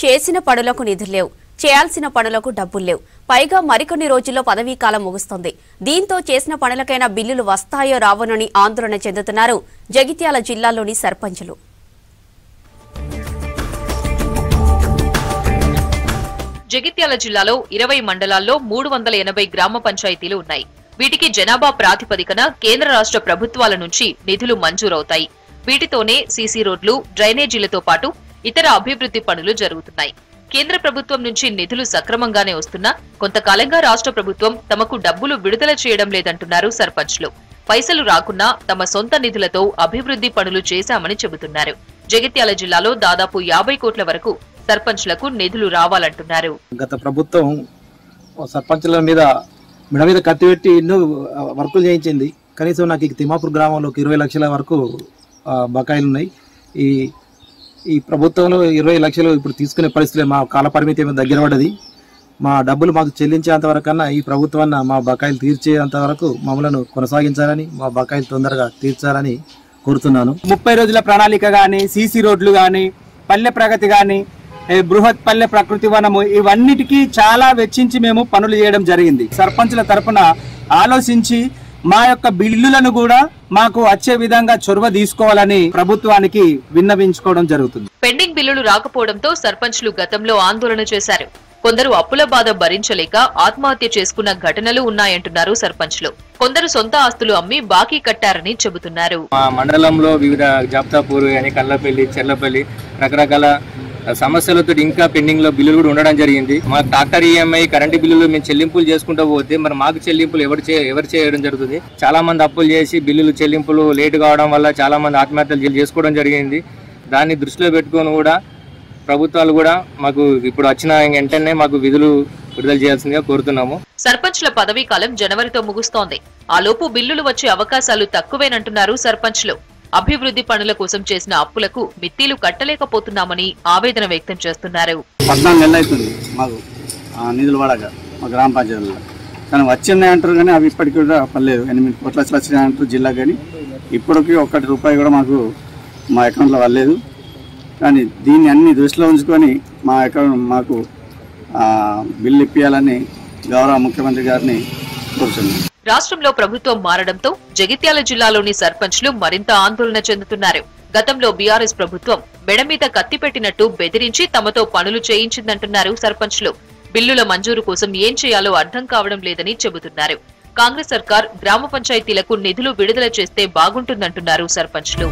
చేసిన పనులకు నిధులు లేవు, చేయాల్సిన పనులకు డబ్బులు లేవు. పైగా మరికొన్ని రోజుల్లో పదవీ కాలం ముగుస్తుంది. దీంతో చేసిన పనులకైనా బిల్లులు వస్తాయో రావోనని ఆందోళన చెందుతున్నారు జగిత్యాల జిల్లాలోని సర్పంచులు. జగిత్యాల జిల్లాలో 20 మండలాల్లో 380 గ్రామ పంచాయతీలు ఉన్నాయి. వీటికి జనాభా ప్రాతిపదికన కేంద్ర రాష్ట్ర ప్రభుత్వాల నుంచి నిధులు మంజూరవుతాయి. వీటితోనే సీసీ రోడ్లు, డ్రైనేజీలతో పాటు ఇతర అభివృద్ధి పనులు జరుగుతున్నాయి. కేంద్ర ప్రభుత్వం నుంచి నిధులు సక్రమంగానే వస్తున్నా కొంతకాలంగా రాష్ట్ర ప్రభుత్వం తమకు డబ్బులు విడుదల చేయడం లేదంటున్నారు సర్పంచ్లు. పైసలు రాకున్నా తమ సొంత నిధులతో అభివృద్ధి పనులు చేశామని చెబుతున్నారు. జగిత్యాల జిల్లాలో దాదాపు 50 కోట్ల వరకు సర్పంచ్లకు నిధులు రావాలంటున్నారు. గత ప్రభుత్వం సర్పంచ్ల మీద మెడ మీద కత్తిపెట్టి ఎన్నో వర్కులు చేయించింది. కనీసం నాకు తిమ్మాపూర్ గ్రామంలో 20 లక్షల వరకు బకాయిలు ఉన్నాయి. ఈ ప్రభుత్వంలో 20 లక్షలు ఇప్పుడు తీసుకునే పరిస్థితులే. మా కాల పరిమితి ఏమో దగ్గర పడ్డది. మా డబ్బులు మాకు చెల్లించేంత వరకన్నా ఈ ప్రభుత్వాన్ని మా బకాయిలు తీర్చేంత వరకు మమ్మల్ని కొనసాగించాలని, మా బకాయిలు తొందరగా తీర్చాలని కోరుతున్నాను. 30 రోజుల ప్రణాళిక కానీ, సీసీ రోడ్లు కానీ, పల్లె ప్రగతి కానీ, బృహత్ పల్లె ప్రకృతి వనము, ఇవన్నిటికీ చాలా వెచ్చించి మేము పనులు చేయడం జరిగింది. సర్పంచుల తరఫున ఆలోచించి మా యొక్క బిల్లులను కూడా మాకు వచ్చే విధంగా చొరవ తీసుకోవాలని ప్రభుత్వానికి విన్నవించుకోవడం జరుగుతుంది. పెండింగ్ బిల్లులు రాకపోవడంతో సర్పంచ్లు గతంలో ఆందోళన చేశారు. కొందరు అప్పుల బాధ భరించలేక ఆత్మహత్య చేసుకున్న ఘటనలు ఉన్నాయంటున్నారు సర్పంచ్లు. కొందరు సొంత ఆస్తులు అమ్మి బాకీ కట్టారని చెబుతున్నారు. మా మండలంలో వివిధ జాప్తాపూర్ అని, కల్లపల్లి, చెర్లపల్లి రకరకాల సమస్యలతో ఇంకా పెండింగ్ లో బిల్లులు కూడా ఉండడం జరిగింది. మా ట్రాక్టర్ ఈఎంఐ, కరెంటు బిల్లులు మేము చెల్లింపులు చేసుకుంటూ పోతే మరి మాకు చెల్లింపులు ఎవరు చేయడం జరుగుతుంది. చాలా మంది అప్పులు చేసి బిల్లులు చెల్లింపులు లేటు కావడం వల్ల చాలా మంది ఆత్మహత్యలు చేసుకోవడం జరిగింది. దాన్ని దృష్టిలో పెట్టుకొని కూడా ప్రభుత్వాలు కూడా మాకు ఇప్పుడు వచ్చిన వెంటనే మాకు విధులు విడుదల చేయాల్సిందిగా కోరుతున్నాము. సర్పంచ్ల పదవీ కాలం జనవరితో ముగుస్తోంది. ఆ లోపు బిల్లులు వచ్చే అవకాశాలు తక్కువేనంటున్నారు సర్పంచ్లు. అభివృద్ధి పనుల కోసం చేసిన అప్పులకు మిత్తీలు కట్టలేకపోతున్నామని ఆవేదన వ్యక్తం చేస్తున్నారు. 14 నెలలు అవుతుంది మాకు నిధులు పడక మా గ్రామ పంచాయతీలో. కానీ వచ్చినాయంటారు కానీ అవి ఇప్పటికీ కూడా పర్లేదు. 8 కోట్ల వచ్చినాయంటారు జిల్లా, కానీ ఇప్పటికీ 1 రూపాయి కూడా మా అకౌంట్లో పడలేదు. కానీ దీన్ని అన్ని దృష్టిలో ఉంచుకొని మాకు బిల్లు ఇప్పించాలని గౌరవ ముఖ్యమంత్రి గారిని కోరుతున్నాను. రాష్ట్రంలో ప్రభుత్వం మారడంతో జగిత్యాల జిల్లాలోని సర్పంచ్లు మరింత ఆందోళన చెందుతున్నారు. గతంలో బీఆర్ఎస్ ప్రభుత్వం మెడ మీద కత్తి పెట్టినట్టు బెదిరించి తమతో పనులు చేయించిందంటున్నారు సర్పంచ్లు. బిల్లుల మంజూరు కోసం ఏం చేయాలో అర్థం కావడం లేదని చెబుతున్నారు. కాంగ్రెస్ సర్కార్ గ్రామ పంచాయతీలకు నిధులు విడుదల చేస్తే బాగుంటుందంటున్నారు సర్పంచ్లు.